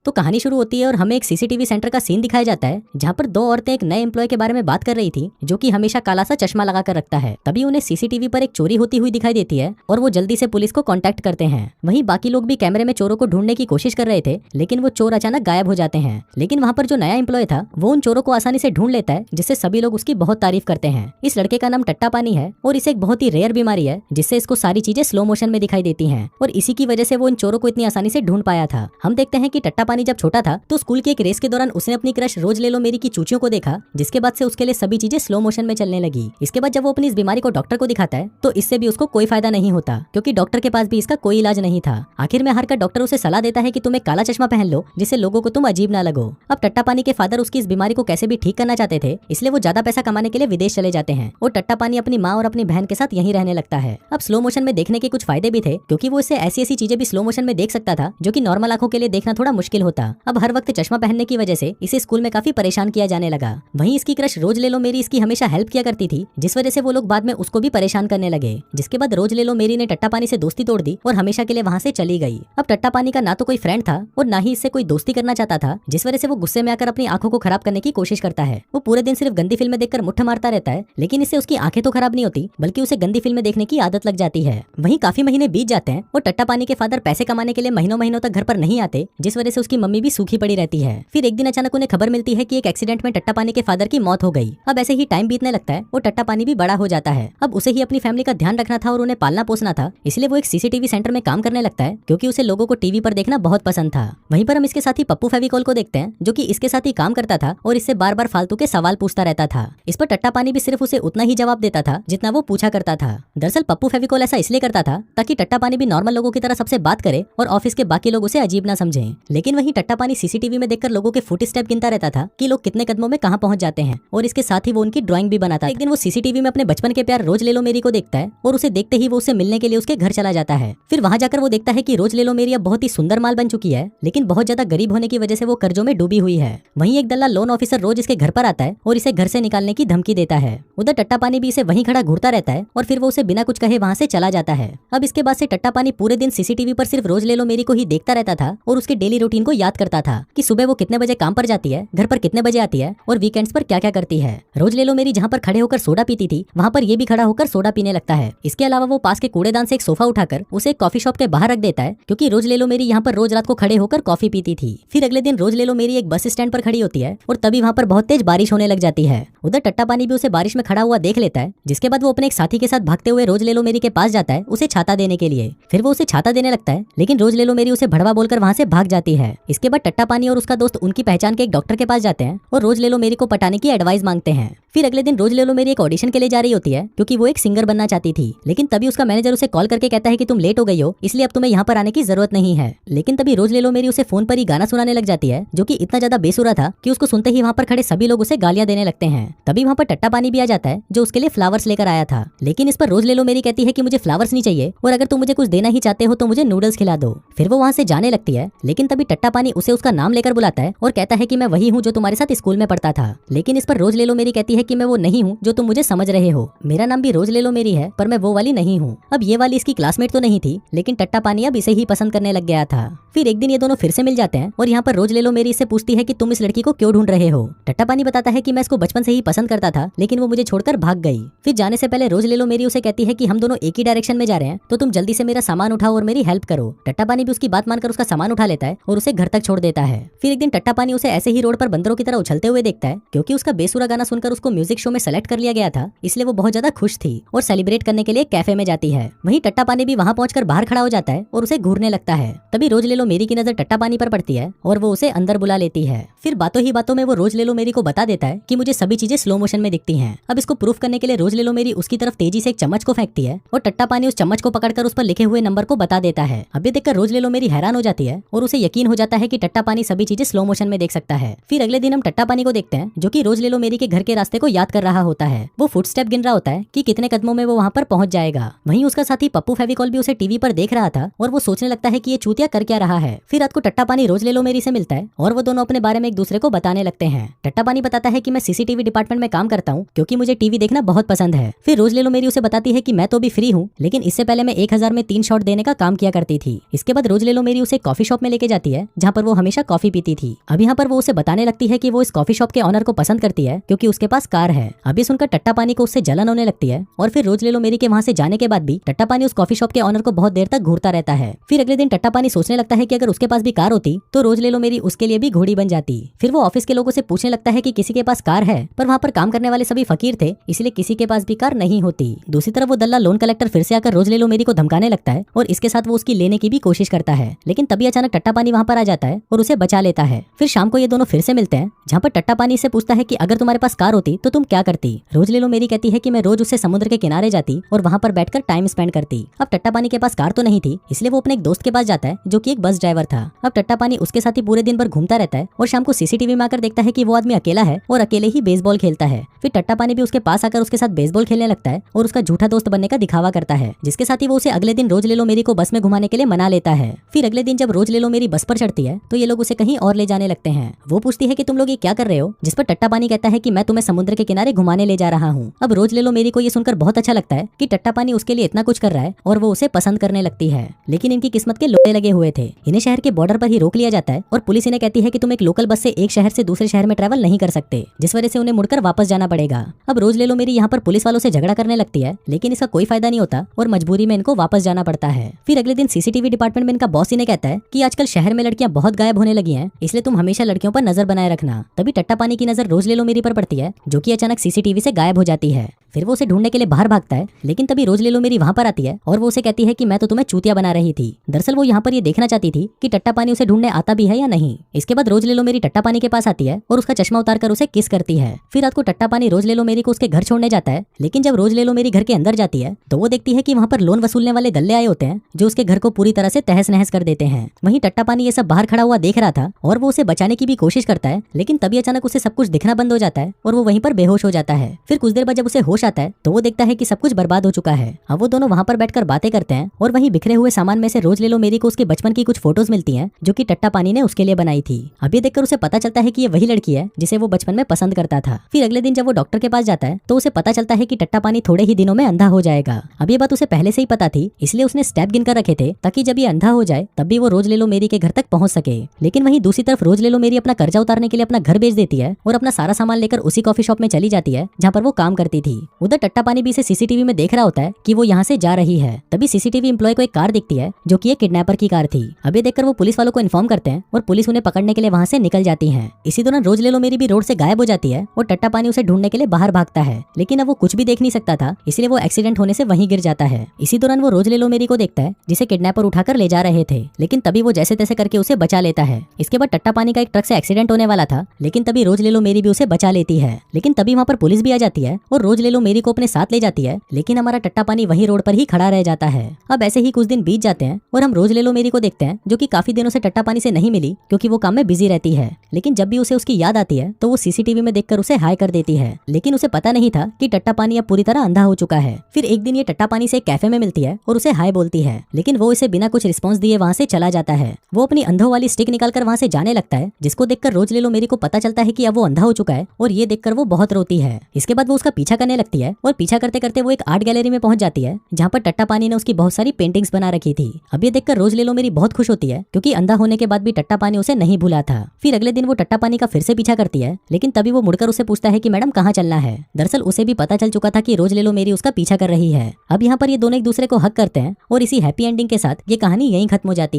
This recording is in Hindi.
तो कहानी शुरू होती है और हमें एक सीसीटीवी सेंटर का सीन दिखाया जाता है जहाँ पर दो औरतें एक नए एम्प्लॉय के बारे में बात कर रही थी जो कि हमेशा काला सा चश्मा लगा कर रखता है। तभी उन्हें सीसीटीवी पर एक चोरी होती हुई दिखाई देती है और वो जल्दी से पुलिस को कांटेक्ट करते हैं। वहीं बाकी लोग भी कैमरे में चोरों को ढूंढने की कोशिश कर रहे थे, लेकिन वो चोर अचानक गायब हो जाते हैं। लेकिन वहाँ पर जो नया एम्प्लॉय था वो उन चोरों को आसानी से ढूंढ लेता है, जिससे सभी लोग उसकी बहुत तारीफ करते हैं। इस लड़के का नाम टट्टा पानी है और इसे एक बहुत ही रेयर बीमारी है जिससे इसको सारी चीजें स्लो मोशन में दिखाई देती हैं और इसी की वजह से वो इन चोरों को इतनी आसानी से ढूंढ पाया था। हम देखते हैं कि टट्टा पानी जब छोटा था तो स्कूल की एक रेस के दौरान उसने अपनी क्रश रोज ले लो मेरी की चूचियों को देखा, जिसके बाद से उसके लिए सभी चीजें स्लो मोशन में चलने लगी। इसके बाद जब वो अपनी इस बीमारी को डॉक्टर को दिखाता है तो इससे भी उसको कोई फायदा नहीं होता, क्योंकि डॉक्टर के पास भी इसका कोई इलाज नहीं था। आखिर में हारकर डॉक्टर उसे सलाह देता है कि तुम एक काला चश्मा पहन लो जिससे लोगों को तुम अजीब ना लगो। अब टट्टा पानी के फादर उसकी इस बीमारी को कैसे भी ठीक करना चाहते थे, इसलिए वो ज्यादा पैसा कमाने के लिए विदेश चले जाते हैं और टट्टा पानी अपनी माँ और अपनी बहन के साथ यहीं रहने लगता है। अब स्लो मोशन में देखने के कुछ फायदे भी थे, क्योंकि वो इससे ऐसी ऐसी चीजें भी स्लो मोशन में देख सकता था जो कि नॉर्मल आंखों के लिए देखना थोड़ा मुश्किल होता। अब हर वक्त चश्मा पहनने की वजह से इसे स्कूल में काफी परेशान किया जाने लगा। वहीं इसकी क्रश रोज ले लो मेरी इसकी हमेशा हेल्प किया करती थी, जिस वजह से वो लोग बाद में उसको भी परेशान करने लगे। जिसके बाद रोज ले लो मेरी ने टट्टा पानी से दोस्ती तोड़ दी और हमेशा के लिए वहाँ से चली गई। अब टट्टा पानी का ना तो कोई फ्रेंड था और ना ही इससे कोई दोस्ती करना चाहता था, जिस वजह से वो गुस्से में आकर अपनी आंखों को खराब करने की कोशिश करता है। वो पूरे दिन सिर्फ गंदी फिल्में देखकर मुट्ठ मारता रहता है, लेकिन इससे उसकी आंखें तो खराब नहीं होती बल्कि उसे गंदी फिल्में देखने की आदत लग जाती है। वहीं काफी महीने बीत जाते हैं और टट्टा पानी के फादर पैसे कमाने के लिए महीनों महीनों तक घर पर नहीं आते, जिस वजह से उसकी मम्मी भी सूखी पड़ी रहती है। फिर एक दिन अचानक उन्हें खबर मिलती है कि एक एक्सीडेंट में टट्टा पानी के फादर की मौत हो गई। अब ऐसे ही टाइम बीतने लगता है और टट्टा पानी भी बड़ा हो जाता है। अब उसे ही अपनी फैमिली का ध्यान रखना था और उन्हें पालना पोसना था, इसलिए वो एक सीसीटीवी सेंटर में काम करने लगता है, क्योंकि उसे लोगों को टीवी पर देखना बहुत पसंद था। वहीं पर हम इसके साथ ही पप्पू फेविकोल को देखते हैं, जो कि इसके साथ ही काम करता था और इससे बार बार फालतू के सवाल पूछता रहता था। इस पर टट्टा पानी भी सिर्फ उसे उतना ही जवाब देता था जितना वो पूछा करता था। दरअसल पप्पू फेविकोल ऐसा इसलिए करता था ताकि टट्टा पानी भी नॉर्मल लोगों की तरह सबसे बात करे और ऑफिस के बाकी लोग उसे अजीब ना समझें। लेकिन वहीं टट्टा पानी सीसीटीवी में देखकर लोगों के फुट स्टेप गिनता रहता था कि लोग कितने कदमों में कहां पहुंच जाते हैं, और इसके साथ ही वो उनकी ड्राइंग भी बनाता। एक दिन वो सीसीटीवी में अपने बचपन के प्यार रोज ले लो मेरी को देखता है और उसे देखते ही वो उससे मिलने के लिए उसके घर चला जाता है। फिर वहां जाकर वो देखता है कि रोज ले लो मेरी अब बहुत ही सुंदर माल बन चुकी है, लेकिन बहुत ज्यादा गरीब होने की वजह से वो कर्जों में डूबी हुई है। वहीं एक दल्ला लोन ऑफिसर रोज इसके घर पर आता है और इसे घर से निकालने की धमकी देता है। उधर टट्टा पानी भी इसे वहीं खड़ा घूरता रहता है और फिर वो उसे बिना कुछ कहे वहां से चला जाता है। अब इसके बाद से टट्टा पानी पूरे दिन सीसीटीवी पर सिर्फ रोज ले लो मेरी को ही देखता रहता था और उसके डेली रूटीन को याद करता था कि सुबह वो कितने बजे काम पर जाती है, घर पर कितने बजे आती है और वीकेंड्स पर क्या क्या करती है। रोज ले लो मेरी जहाँ पर खड़े होकर सोडा पीती थी वहाँ पर ये भी खड़ा होकर सोडा पीने लगता है। इसके अलावा वो पास के कूड़ेदान से एक सोफा उठाकर उसे कॉफी शॉप के बाहर रख देता है, क्योंकि रोज ले लो मेरी यहाँ पर रोज रात को खड़े होकर कॉफी पीती थी। फिर अगले दिन रोज ले लो मेरी एक बस स्टैंड पर खड़ी होती है और तभी वहाँ पर बहुत तेज बारिश होने लग जाती है। उधर टट्टा पानी भी उसे बारिश में खड़ा हुआ देख लेता है, जिसके बाद वो अपने एक साथी के साथ भागते हुए रोज ले लो मेरी के पास जाता है उसे छाता देने के लिए। फिर वो उसे छाता देने लगता है, लेकिन रोज ले लो मेरी उसे भड़वा बोलकर वहाँ से भाग जाती है। इसके बाद टट्टा पानी और उसका दोस्त उनकी पहचान के एक डॉक्टर के पास जाते हैं और रोज ले लो मेरी को पटाने की एडवाइस मांगते हैं। फिर अगले दिन रोज ले लो मेरी एक ऑडिशन के लिए जा रही होती है, क्योंकि वो एक सिंगर बनना चाहती थी। लेकिन तभी उसका मैनेजर उसे कॉल करके कहता है कि तुम लेट हो गई हो, इसलिए अब तुम्हें यहाँ पर आने की जरूरत नहीं है। लेकिन तभी रोज ले लो मेरी उसे फोन पर ही गाना सुनाने लग जाती है, जो कि इतना ज्यादा बेसुरा था कि उसको सुनते ही वहाँ पर खड़े सभी लोग उसे गालियां देने लगते हैं। तभी वहाँ पर टट्टा पानी भी आ जाता है, जो उसके लिए फ्लावर्स लेकर आया था। लेकिन इस पर रोज ले लो मेरी कहती है कि मुझे फ्लावर्स नहीं चाहिए और अगर तुम मुझे कुछ देना ही चाहते हो तो मुझे नूडल्स खिला दो। फिर वो वहाँ से जाने लगती है, लेकिन तभी टट्टा पानी उसे उसका नाम लेकर बुलाता है और कहता है कि मैं वही हूँ जो तुम्हारे साथ स्कूल में पढ़ता था। लेकिन इस पर रोज ले लो मेरी कहती है कि मैं वो नहीं हूँ जो तुम मुझे समझ रहे हो, मेरा नाम भी रोज ले लो मेरी है, पर मैं वो वाली नहीं हूँ। अब ये वाली इसकी क्लासमेट तो नहीं थी, लेकिन टट्टा पानी अब इसे ही पसंद करने लग गया था। फिर एक दिन ये दोनों फिर से मिल जाते हैं और यहाँ पर रोज ले लो मेरी इससे पूछती है कि तुम इस लड़की को क्यों ढूंढ रहे हो। टट्टा पानी बताता है कि मैं इसको बचपन से ही पसंद करता था, लेकिन वो मुझे छोड़कर भाग गई। फिर जाने से पहले रोज ले लो मेरी उसे कहती है कि हम दोनों एक ही डायरेक्शन में जा रहे हैं, तो तुम जल्दी से मेरा सामान उठाओ और मेरी हेल्प करो। टट्टा पानी भी उसकी बात मानकर उसका सामान उठा लेता है और उसे घर तक छोड़ देता है। फिर एक दिन टट्टा पानी उसे ऐसे ही रोड पर बंदरों की तरह उछलते हुए देखता है, क्योंकि उसका बेसुरा गाना सुनकर उसको म्यूजिक शो में सेलेक्ट कर लिया गया था, इसलिए वो बहुत ज्यादा खुश थी और सेलिब्रेट करने के लिए कैफे में जाती है। वहीं टट्टा पानी भी वहां पहुंचकर बाहर खड़ा हो जाता है और उसे घूरने लगता है। तभी रोज ले लो मेरी की नजर टट्टा पानी पर पड़ती है और वो उसे अंदर बुला लेती है। फिर बातों ही बातों में वो रोज ले लो मेरी को बता देता है कि मुझे सभी चीजें स्लो मोशन में दिखती हैं। अब इसको प्रूफ करने के लिए रोज ले लो मेरी उसकी तरफ तेजी से एक चम्मच को फेंकती है और टट्टा पानी उस चम्मच को पकड़कर उस पर लिखे हुए नंबर को बता देता है। अभी देखकर रोज ले लो मेरी हैरान हो जाती है और उसे यकीन हो जाता है कि टट्टा पानी सभी चीजें स्लो मोशन में देख सकता है। फिर अगले दिन हम टट्टा पानी को देखते हैं, जो कि रोज ले लो मेरी के घर के रास्ते को याद कर रहा होता है। वो फुटस्टेप गिन रहा होता है कि कितने कदमों में वो वहाँ पर पहुंच जाएगा। वहीं उसका साथी पप्पू फेविकॉल भी उसे टीवी पर देख रहा था और वो सोचने लगता है कि ये चूतिया कर क्या रहा है। फिर रात को टट्टा पानी रोज ले लो मेरी से मिलता है और वो दोनों अपने बारे में एक दूसरे को बताने लगते हैं। टट्टा पानी बताता है कि मैं सीसीटीवी डिपार्टमेंट में काम करता हूँ क्योंकि मुझे टीवी देखना बहुत पसंद है। फिर रोज ले लो मेरी उसे बताती है कि मैं तो भी फ्री हूँ, लेकिन इससे पहले मैं 1000 में 3 शॉट देने का काम किया करती थी। इसके बाद रोज ले लो मेरी उसे कॉफी शॉप में लेके जाती है जहाँ पर वो हमेशा कॉफी पीती थी। अब यहाँ पर वो उसे बताने लगती है कि वो इस कॉफी शॉप के ऑनर को पसंद करती है क्योंकि उसके पास कार है। अब ये सुनकर टट्टा पानी को उससे जलन होने लगती है और फिर रोज ले लो मेरी के वहाँ से जाने के बाद भी टट्टा पानी उस कॉफी शॉप के ऑनर को बहुत देर तक घूरता रहता है। फिर अगले दिन टट्टा पानी सोचने लगता है कि अगर उसके पास भी कार होती तो रोज ले लो मेरी उसके लिए भी घोड़ी बन जाती। फिर वो ऑफिस के लोगों से पूछने लगता है कि किसी के पास कार है, पर वहाँ पर काम करने वाले सभी फकीर थे इसलिए किसी के पास भी कार नहीं होती। दूसरी तरफ वो दल्ला लोन कलेक्टर फिर से आकर रोज ले लो मेरी को धमकाने लगता है और इसके साथ वो उसकी लेने की भी कोशिश करता है, लेकिन तभी अचानक टट्टा पानी वहाँ पर आ जाता है और उसे बचा लेता है। फिर शाम को ये दोनों फिर से मिलते हैं जहाँ पर टट्टा पानी से पूछता है कि अगर तुम्हारे पास कार होती तो तुम क्या करती। रोज ले लो मेरी कहती है कि मैं रोज उससे समुद्र के किनारे जाती और वहाँ पर बैठकर टाइम स्पेंड करती। अब टट्टा पानी के पास कार तो नहीं थी इसलिए वो अपने एक दोस्त के पास जाता है जो कि एक बस ड्राइवर था। अब टट्टा पानी उसके साथ ही पूरे दिन भर घूमता रहता है और शाम को सीसीटीवी में आकर देखता है कि वो आदमी अकेला है और अकेले ही बेसबॉल खेलता है। फिर टट्टा पानी भी उसके पास आकर उसके साथ बेसबॉल खेलने लगता है और उसका झूठा दोस्त बनने का दिखावा करता है, जिसके साथ ही वो उसे अगले दिन रोज ले लो मेरी को बस में घुमाने के लिए मना लेता है। फिर अगले दिन जब रोज ले लो मेरी बस पर चढ़ती है तो ये लोग उसे कहीं और ले जाने लगते हैं। वो पूछती है कि तुम लोग ये क्या कर रहे हो, जिस पर टट्टा पानी कहता है कि मैं तुम्हें समुद्र के किनारे घुमाने ले जा रहा हूँ। अब रोज ले लो मेरी को ये सुनकर बहुत अच्छा लगता है कि टट्टा पानी उसके लिए इतना कुछ कर रहा है और वो उसे पसंद करने लगती है, लेकिन इनकी किस्मत के लोटे लगे हुए थे। इन्हें शहर के बॉर्डर पर ही रोक लिया जाता है और पुलिस इन्हें कहती है कि तुम एक लोकल बस से एक शहर से दूसरे शहर में ट्रैवल नहीं कर सकते, जिस वजह से उन्हें मुड़कर वापस जाना पड़ेगा। अब रोज ले लो मेरी यहाँ पर पुलिस वालों से झगड़ा करने लगती है, लेकिन इसका कोई फायदा नहीं होता और मजबूरी में इनको वापस जाना पड़ता है। फिर अगले दिन सीसीटीवी डिपार्टमेंट में इनका बॉस इन्हें कहता है कि आजकल शहर में लड़कियां बहुत गायब होने लगी हैं, इसलिए तुम हमेशा लड़कियों पर नजर बनाए रखना। तभी टट्टा पानी की नजर रोज ले लो मेरी पर पड़ती है जो कि अचानक सीसीटीवी से गायब हो जाती है। फिर वो उसे ढूंढने के लिए बाहर भागता है, लेकिन तभी रोज ले लो मेरी वहाँ पर आती है और वो उसे कहती है कि मैं तो तुम्हें चूतिया बना रही थी। दरअसल वो यहाँ पर ये देखना चाहती थी कि टट्टा पानी उसे ढूंढने आता भी है या नहीं। इसके बाद रोज ले लो मेरी टट्टा पानी के पास आती है और उसका चश्मा उतार कर उसे किस करती है। फिर रात को टट्टा पानी रोज ले लो मेरी को उसके घर छोड़ने जाता है, लेकिन जब रोज ले लो मेरी घर के अंदर जाती है तो वो देखती है कि वहाँ पर लोन वसूलने वाले दल्ले आए होते हैं जो उसके घर को पूरी तरह से तहस नहस कर देते हैं। वहीं टट्टा पानी ये सब बाहर खड़ा हुआ देख रहा था और वो उसे बचाने की भी कोशिश करता है, लेकिन तभी अचानक उसे सब कुछ दिखना बंद हो जाता है और वो वहीं पर बेहोश हो जाता है। फिर कुछ देर बाद जब उसे होश आता है तो वो देखता है कि सब कुछ बर्बाद हो चुका है। अब वो दोनों वहाँ पर बैठकर बातें करते हैं और वहीं बिखरे हुए सामान में से रोज ले लो मेरी को उसके बचपन की कुछ फोटोज मिलती हैं जो कि टट्टा पानी ने उसके लिए बनाई थी। अब ये देखकर उसे पता चलता है कि ये वही लड़की है जिसे वो बचपन में पसंद करता था। फिर अगले दिन जब वो डॉक्टर के पास जाता है तो उसे पता चलता है कि टट्टा पानी थोड़े ही दिनों में अंधा हो जाएगा। अब ये बात उसे पहले से ही पता थी, इसलिए उसने स्टेप गिनकर रखे थे ताकि जब ये अंधा हो जाए तब भी वो रोज ले लो मेरी के घर तक पहुंच सके। लेकिन वहीं दूसरी तरफ रोज ले लो मेरी अपना कर्जा उतारने के लिए अपना घर बेच देती है और अपना सारा सामान लेकर उसी कॉफी शॉप में चली जाती है जहाँ पर वो काम करती थी। उधर टट्टा पानी भी इसे सीसीटीवी में देख रहा होता है कि वो यहाँ से जा रही है। तभी सीसीटीवी एम्प्लॉय को एक कार दिखती है जो कि एक किडनैपर की कार थी। अब ये देखकर वो पुलिस वालों को इन्फॉर्म करते हैं और पुलिस उन्हें पकड़ने के लिए वहाँ से निकल जाती है। इसी दौरान रोज ले लो मेरी भी रोड से गायब हो जाती है और टट्टा पानी उसे ढूंढने के लिए बाहर भागता है, लेकिन अब वो कुछ भी देख नहीं सकता था, इसलिए वो एक्सीडेंट होने से वहीं गिर जाता है। इसी दौरान वो रोज ले लो मेरी को देखता है जिसे किडनैपर उठाकर ले जा रहे थे, लेकिन तभी वो जैसे तैसे करके उसे बचा लेता है। इसके बाद टट्टा पानी का एक ट्रक से एक्सीडेंट होने वाला था, लेकिन तभी रोज ले लो मेरी भी उसे बचा लेती है। लेकिन तभी वहाँ पर पुलिस भी आ जाती है और रोज ले लो मेरी को अपने साथ ले जाती है, लेकिन हमारा टट्टा पानी वही रोड पर ही खड़ा रह जाता है। अब ऐसे ही कुछ दिन बीत जाते हैं और हम रोज ले लो मेरी को देखते हैं जो कि काफी दिनों से टट्टा पानी से नहीं मिली क्योंकि वो काम में बिजी रहती है। लेकिन जब भी उसे उसकी याद आती है तो वो सीसीटीवी में देखकर उसे हाय कर देती है, लेकिन उसे पता नहीं था कि टट्टा पानी अब पूरी तरह अंधा हो चुका है। फिर एक दिन ये टट्टा पानी से एक कैफे में मिलती है और उसे हाय बोलती है, लेकिन वो इसे बिना कुछ रिस्पॉन्स दिए वहाँ से चला जाता है। वो अपनी अंधों वाली स्टिक निकालकर वहाँ से जाने लगता है, जिसको देखकर रोज ले लो मेरी को पता चलता है कि अब वो अंधा हो चुका है और ये देखकर वो बहुत रोती है। इसके बाद वो उसका पीछा करने लगती है और पीछा करते करते वो एक आर्ट गैलरी में पहुंच जाती है जहाँ पर टट्टा पानी ने उसकी बहुत सारी पेंटिंग्स बना रखी थी। अब ये देखकर रोज ले लो मेरी बहुत खुश होती है क्योंकि अंधा होने के बाद भी टट्टा पानी उसे नहीं भूला था। फिर अगले दिन वो टट्टा पानी का फिर से पीछा करती है, लेकिन तभी वो मुड़कर उसे पूछता है कि मैडम कहाँ चलना है। दरअसल उसे भी पता चल चुका था कि रोज ले लो मेरी उसका पीछा कर रही है। अब यहाँ पर ये दोनों एक दूसरे को हक करते हैं और इसी हैप्पी एंडिंग के साथ ये कहानी यहीं खत्म हो जाती है।